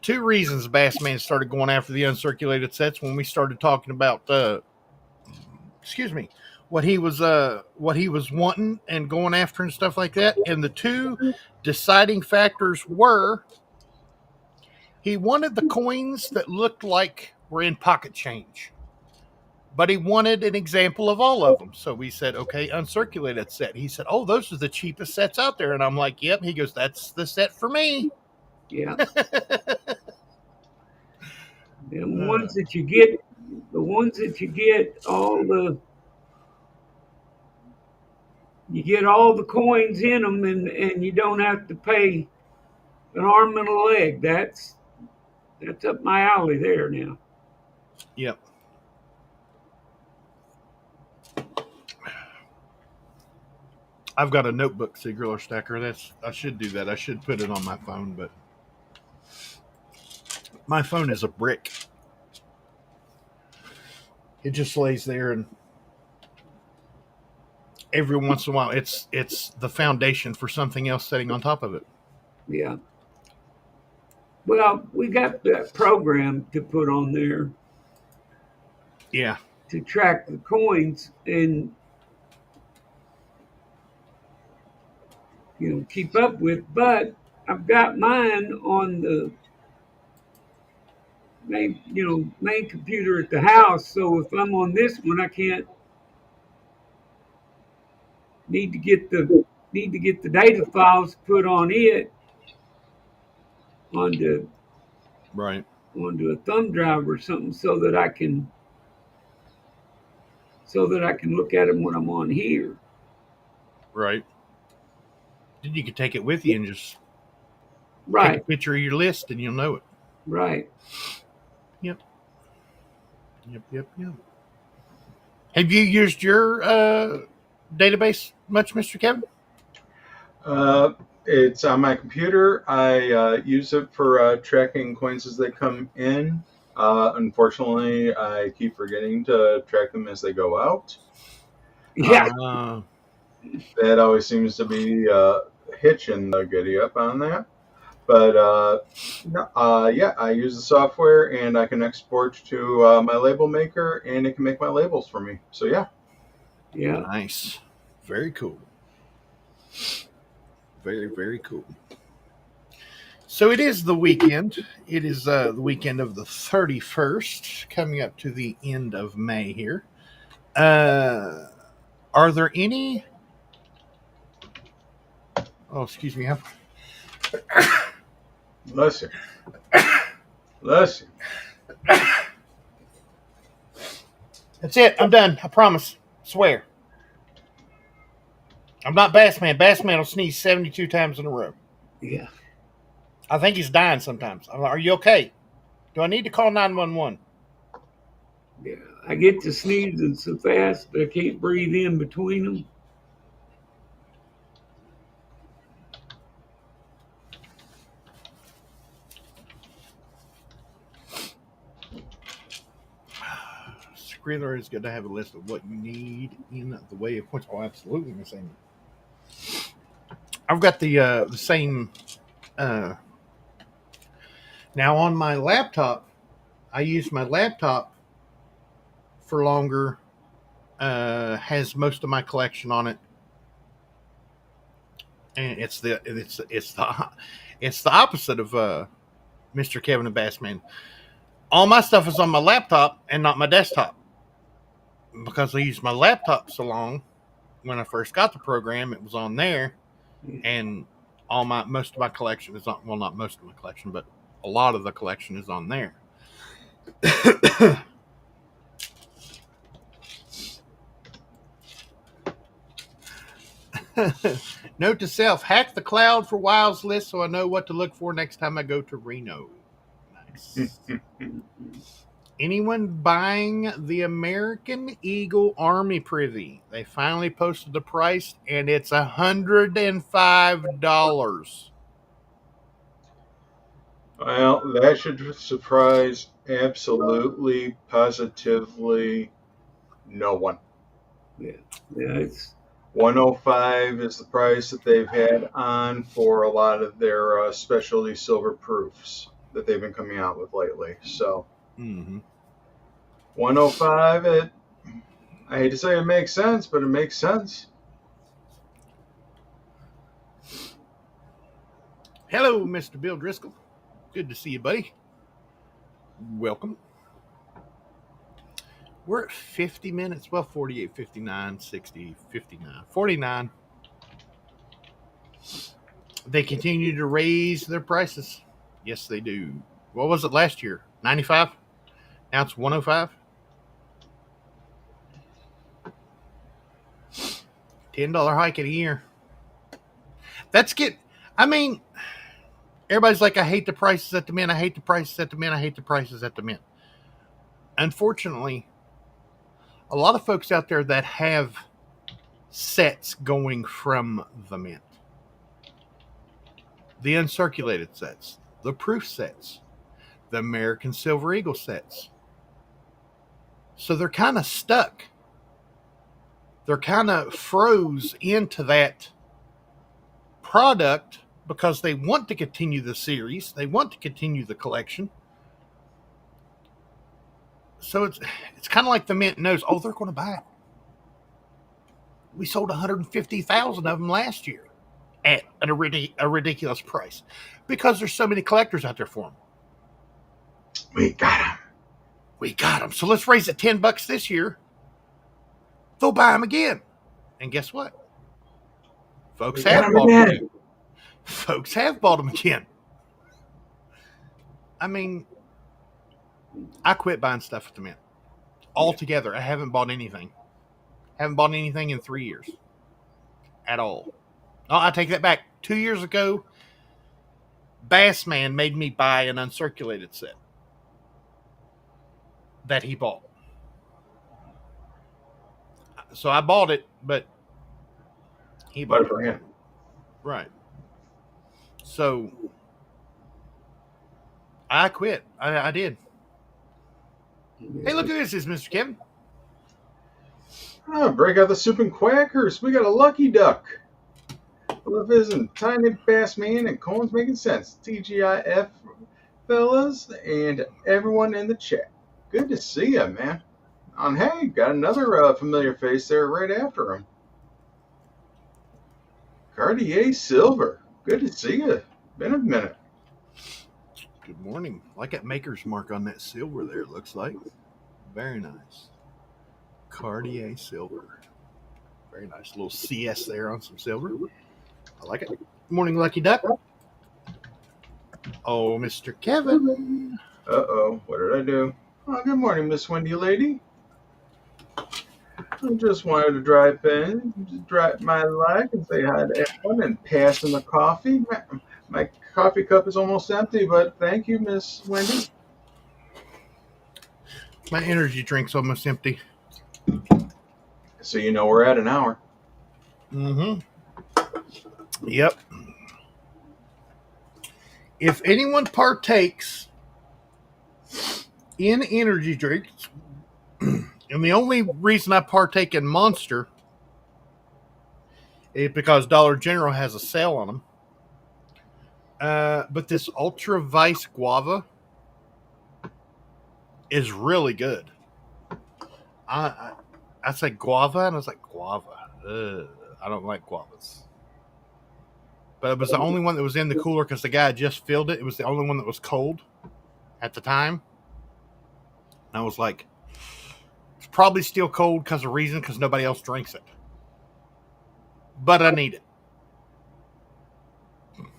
reasons Bassman started going after the uncirculated sets when we started talking about what he was wanting and going after and stuff like that. And the two deciding factors were he wanted the coins that looked like were in pocket change, but he wanted an example of all of them. So we said, okay, uncirculated set. He said, oh, those are the cheapest sets out there. And I'm like, yep. He goes, that's the set for me. Yeah. The ones that you get, you get all the coins in them, and you don't have to pay an arm and a leg. That's up my alley there now. Yep. I've got a notebook Griller Stacker. I should do that. I should put it on my phone, but my phone is a brick. It just lays there, and every once in a while, it's the foundation for something else sitting on top of it. Yeah. Well, we got that program to put on there. Yeah. to track the coins and keep up with. But I've got mine on the main computer at the house. So if I'm on this one, I can't need to get the data files put on it onto Right. onto a thumb drive or something so that I can look at them when I'm on here. Right. Then you can take it with you and just take a Right, picture of your list and you'll know it. right. Yep. Have you used your database much, Mr. Kevin? It's on my computer. I use it for tracking coins as they come in. Unfortunately, I keep forgetting to track them as they go out. Yeah, That always seems to be a hitch in the giddy up on that. But yeah, I use the software and I can export to my label maker and it can make my labels for me. So yeah. yeah. Nice. Very cool. Very, very cool. So it is the weekend. It is the weekend of the 31st, coming up to the end of May here. Are there any... Oh, excuse me. Listen. That's it. I'm done. I promise. Swear. I'm not Bassman. Bassman will sneeze 72 times in a row. Yeah. I think he's dying sometimes. I'm like, are you okay? Do I need to call 911? Yeah. I get to sneezing so fast that I can't breathe in between them. Skriller is going to have a list of what you need in the way of points. Oh, absolutely, Miss Amy. I've got the same. Now on my laptop, I use my laptop for longer. Has most of my collection on it, and it's the opposite of Mr. Kevin and Bassman. All my stuff is on my laptop and not my desktop because I used my laptop so long. When I first got the program, it was on there, and most of my collection is on. Well, not most of my collection, but a lot of the collection is on there. Note to self: hack the cloud for Wiles list so I know what to look for next time I go to Reno. Nice. Anyone buying the American Eagle Army Privy? They finally posted the price, and it's $105. Well, that should surprise absolutely, positively no one. Yeah. It's 105 is the price that they've had on for a lot of their specialty silver proofs that they've been coming out with lately. So 105, I hate to say it makes sense, but it makes sense. Hello, Mr. Bill Driscoll. Good to see you, buddy. Welcome. We're at 50 minutes. Well, 48, 59, 60, 59, 49. They continue to raise their prices. Yes, they do. What was it last year? 95? Now it's 105. $10 hike in a year. Everybody's like, I hate the prices at the mint. I hate the prices at the mint. I hate the prices at the mint. Unfortunately, a lot of folks out there that have sets going from the mint, the uncirculated sets, the proof sets, the American Silver Eagle sets. So they're kind of stuck. They're kind of froze into that product because they want to continue the series. They want to continue the collection. So it's kind of like the mint knows, oh, they're going to buy it. We sold 150,000 of them last year at a ridiculous price because there's so many collectors out there for them. We got them. So let's raise it $10 this year. They'll buy them again. And guess what? Folks have bought them. Folks have bought them again. I mean, I quit buying stuff at the mint altogether. I haven't bought anything. Haven't bought anything in 3 years at all. Oh, I take that back. 2 years ago, Bassman made me buy an uncirculated set that he bought. So I bought it, but he bought it for him. Right. So I quit. I did. Hey, look at this. Is Mr. Kevin. Oh, break out the soup and quackers. We got a lucky duck. Liz and Tiny Bass Man and Colin's making sense. TGIF fellas and everyone in the chat. Good to see you, man. And hey, got another familiar face there right after him. Cartier Silver. Good to see you. Been a minute. Good morning. Like that maker's mark on that silver there, it looks like. Very nice. Cartier Silver. Very nice. Little CS there on some silver. I like it. Good morning, Lucky Duck. Oh, Mr. Kevin. Uh-oh. What did I do? Oh, good morning, Miss Wendy lady. I just wanted to drive in, just drive my like and say hi to everyone and pass them the coffee. My coffee cup is almost empty, but thank you, Miss Wendy. My energy drink's almost empty. So you know we're at an hour. Mm-hmm. Yep. If anyone partakes in energy drinks, and the only reason I partake in Monster is because Dollar General has a sale on them. But this Ultra Vice Guava is really good. I said guava, and I was like, guava. I don't like guavas. But it was the only one that was in the cooler because the guy just filled it. It was the only one that was cold at the time. And I was like, it's probably still cold because nobody else drinks it. But I need it.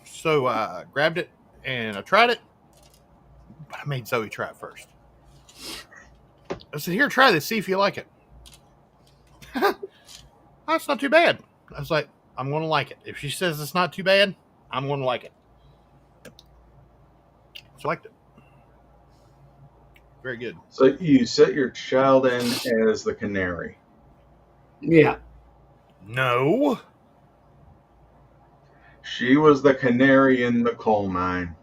So I grabbed it and I tried it. But I made Zoey try it first. I said, here, try this. See if you like it. That's not too bad. I was like, I'm going to like it. If she says it's not too bad, I'm going to like it. So I liked it. Very good. So you set your child in as the canary. Yeah. No. She was the canary in the coal mine.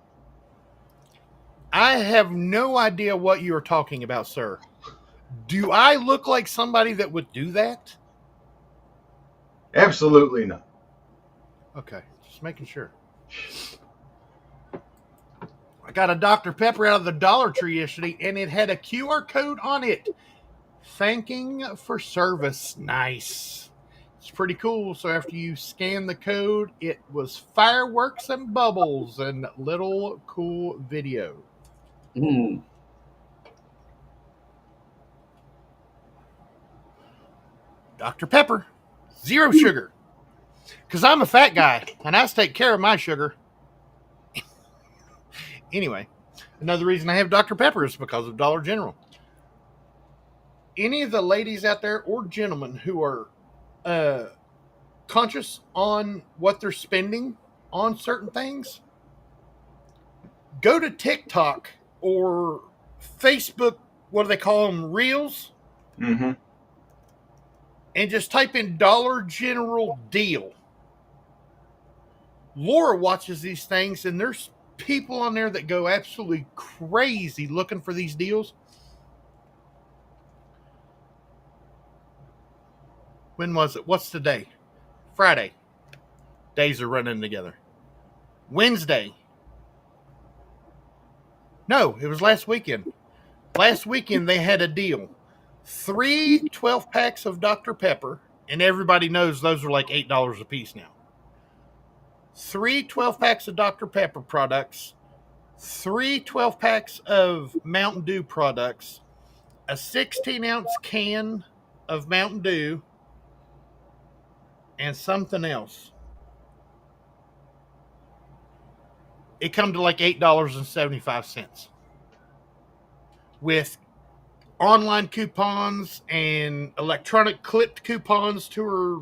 I have no idea what you are talking about, sir. Do I look like somebody that would do that? Absolutely not. Okay, just making sure. I got a Dr. Pepper out of the Dollar Tree yesterday, and it had a QR code on it. Thanking for service. Nice. It's pretty cool. So after you scan the code, it was fireworks and bubbles and little cool video. Mm. Dr. Pepper. 0 sugar. Because I'm a fat guy, and I have to take care of my sugar. Anyway, another reason I have Dr. Pepper is because of Dollar General. Any of the ladies out there or gentlemen who are conscious on what they're spending on certain things, go to TikTok or Facebook, what do they call them, Reels? Mm-hmm. And just type in Dollar General deal. Laura watches these things, and there's people on there that go absolutely crazy looking for these deals. When was it? What's the day? Friday. Days are running together. Wednesday. No, it was last weekend. Last weekend they had a deal. 3 12-packs of Dr. Pepper, and everybody knows those are like $8 a piece now. 3 12-packs of Dr. Pepper products, 3 12-packs of Mountain Dew products, a 16-ounce can of Mountain Dew, and something else. It come to like $8.75 with online coupons and electronic clipped coupons to her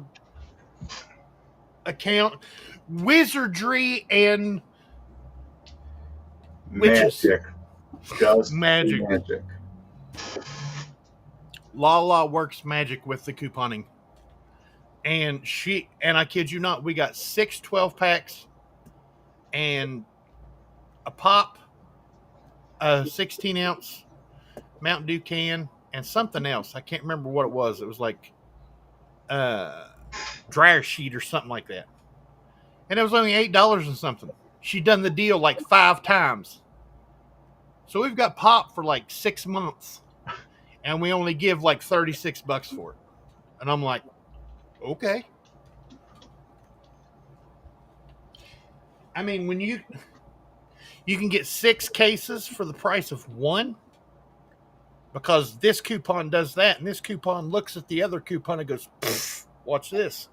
account, wizardry and witches. Magic. Just Magic. magic. Lala works magic with the couponing. And I kid you not, we got 6 12-packs and a pop, a 16-ounce Mountain Dew can, and something else. I can't remember what it was. It was like dryer sheet or something like that. And it was only $8 and something. She'd done the deal like 5 times. So we've got pop for like 6 months. And we only give like $36 for it. And I'm like, okay. I mean, when you can get 6 cases for the price of 1, because this coupon does that, and this coupon looks at the other coupon and goes, watch this.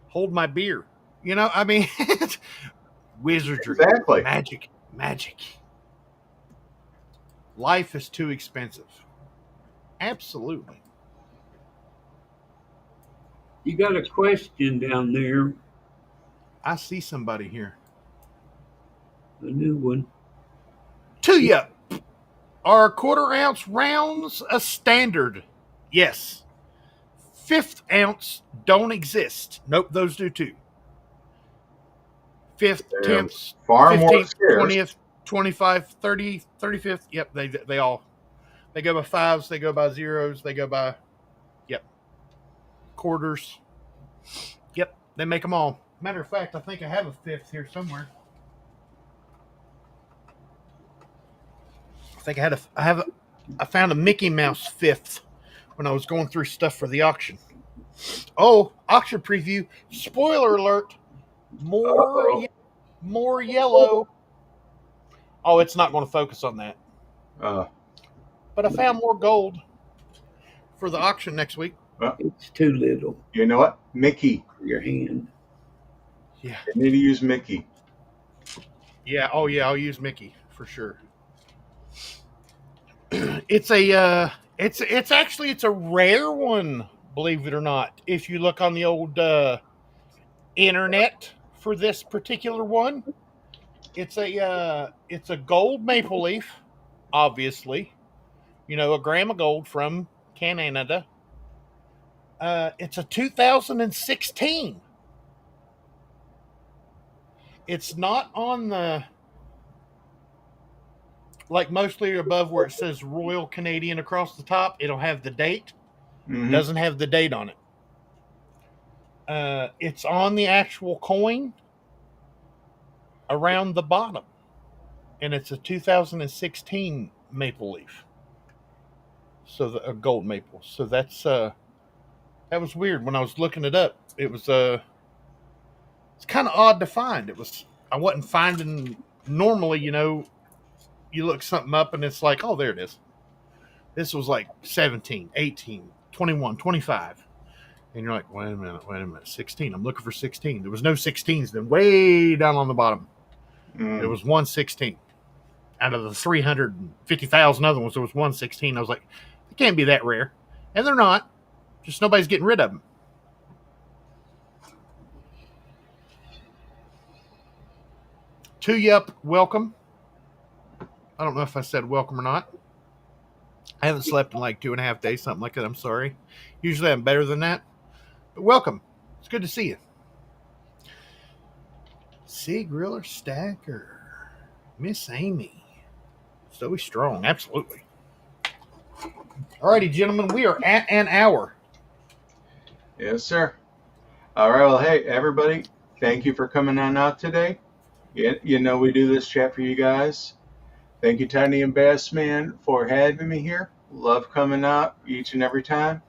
Hold my beer. You know, I mean, wizardry. Exactly. Magic. Life is too expensive. Absolutely. You got a question down there, I see somebody here. a new one. To you. Are 1/4 ounce rounds a standard? Yes. 1/5 ounce don't exist. Nope, those do too. 5th, They're 10th, far more 15th, scarce. 20th, 25th, 30th, 35th. Yep, they all. They go by 5s, they go by 0s, they go by, quarters. Yep, they make them all. Matter of fact, I think I have a 5th here somewhere. I think I found a Mickey Mouse 5th when I was going through stuff for the auction. Oh, auction preview. Spoiler alert. More yellow. Oh, it's not going to focus on that. But I found more gold for the auction next week. It's too little You know what? Mickey. for your hand. Yeah. You need to use Mickey. Yeah. Oh, yeah. I'll use Mickey for sure. It's a rare one, believe it or not. If you look on the old internet for this particular one, it's a gold maple leaf, obviously. You know, a gram of gold from Canada. It's a 2016. It's not on the, like mostly above where it says Royal Canadian across the top. It'll have the date. Mhm. Doesn't have the date on it. It's on the actual coin around the bottom. And it's a 2016 maple leaf. So a gold maple. So that's that was weird when I was looking it up. It was it's kind of odd to find. I wasn't finding normally, you know, you look something up and it's like, oh, there it is. This was like 17, 18, 21, 25. And you're like, wait a minute, 16. I'm looking for 16. There was no 16s then way down on the bottom. There was 116. Out of the 350,000 other ones, there was 116. I was like, it can't be that rare. And they're not. Just nobody's getting rid of them. To Yup, welcome. I don't know if I said welcome or not. I haven't slept in like 2.5 days, something like that. I'm sorry. Usually I'm better than that. But welcome. It's good to see you. See, Griller Stacker. Miss Amy. Zoey Strong. Absolutely. Alrighty, gentlemen. We are at an hour. Yes, sir. All right. Well, hey, everybody. Thank you for coming on out today. You know we do this chat for you guys. Thank you, Tiny and Bassman, for having me here. Love coming out each and every time.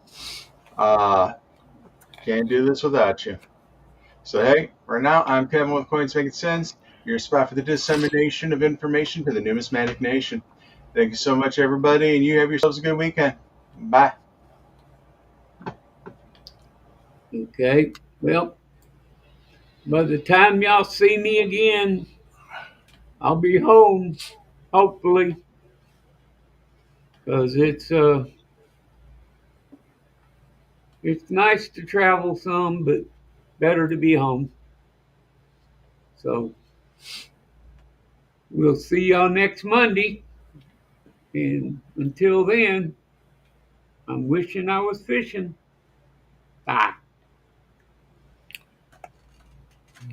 Can't do this without you. So, hey, right now, I'm Kevin with Coins Making Sense, your spot for the dissemination of information to the numismatic nation. Thank you so much, everybody, and you have yourselves a good weekend. Bye. Okay. Well, by the time y'all see me again, I'll be home, hopefully, because it's nice to travel some, but better to be home. So we'll see y'all next Monday. And until then, I'm wishing I was fishing. Bye.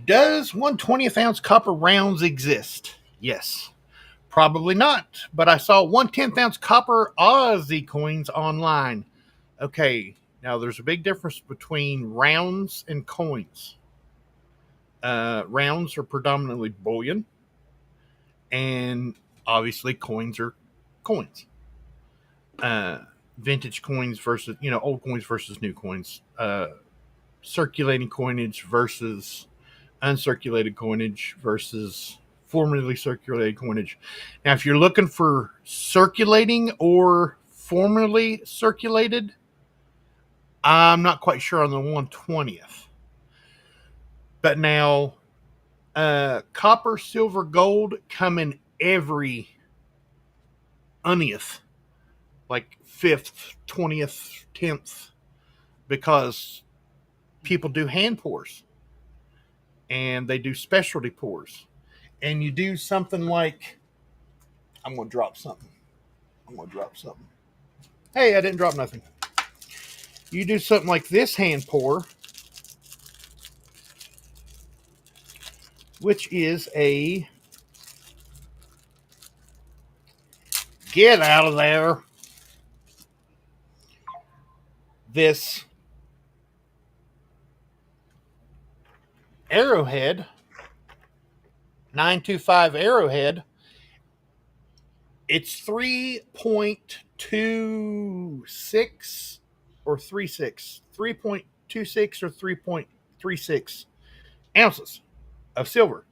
Does 1/20th ounce copper rounds exist? Yes. Probably not, but I saw 1/10th ounce copper Aussie coins online. Okay, now there's a big difference between rounds and coins. Rounds are predominantly bullion, and obviously coins are coins. Vintage coins versus, old coins versus new coins. Circulating coinage versus uncirculated coinage versus formerly circulated coinage. Now, if you're looking for circulating or formerly circulated, I'm not quite sure on the 1/20th. But now, copper, silver, gold come in every unneth, like 5th, 20th, 10th, because people do hand pours and they do specialty pours. And you do something like, I'm going to drop something. Hey, I didn't drop nothing. You do something like this hand pour, which is a, get out of there, this Arrowhead, 925 Arrowhead. It's 3.26 or 36, 3.26 or 3.36 ounces of silver.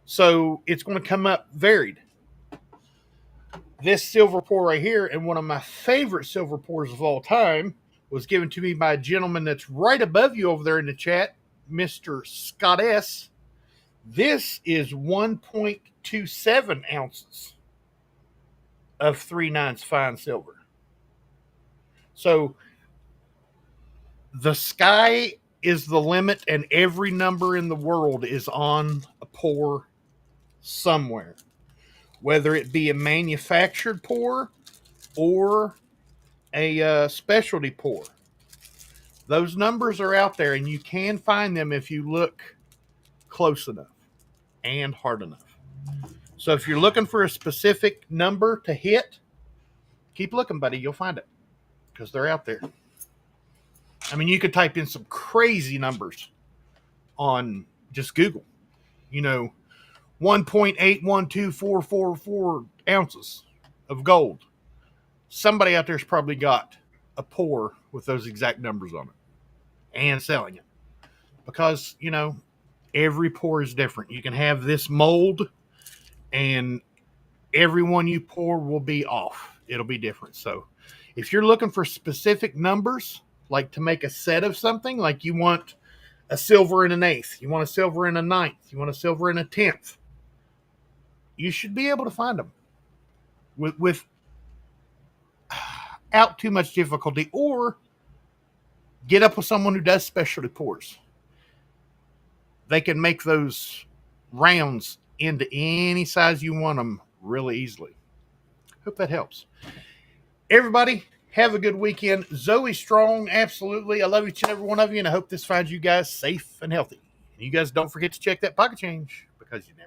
So it's going to come up varied. This silver pour right here, and one of my favorite silver pours of all time, was given to me by a gentleman that's right above you over there in the chat, Mr. Scott S. This is 1.27 ounces of 3/9 fine silver. So the sky is the limit, and every number in the world is on a pour somewhere, whether it be a manufactured pour or a specialty pour. Those numbers are out there, and you can find them if you look close enough and hard enough. So if you're looking for a specific number to hit, keep looking, buddy. You'll find it because they're out there. I mean, you could type in some crazy numbers on just Google. 1.812444 ounces of gold. Somebody out there's probably got a pour with those exact numbers on it and selling it. Because, every pour is different. You can have this mold, and every one you pour will be off. It'll be different. So if you're looking for specific numbers, like to make a set of something, like you want a silver in an 1/8, you want a silver in a 9th, you want a silver in a 10th, you should be able to find them without too much difficulty, or get up with someone who does specialty pours. They can make those rounds into any size you want them really easily. Hope that helps. Everybody, have a good weekend. Zoey strong, absolutely. I love each and every one of you, and I hope this finds you guys safe and healthy. And you guys don't forget to check that pocket change, because you never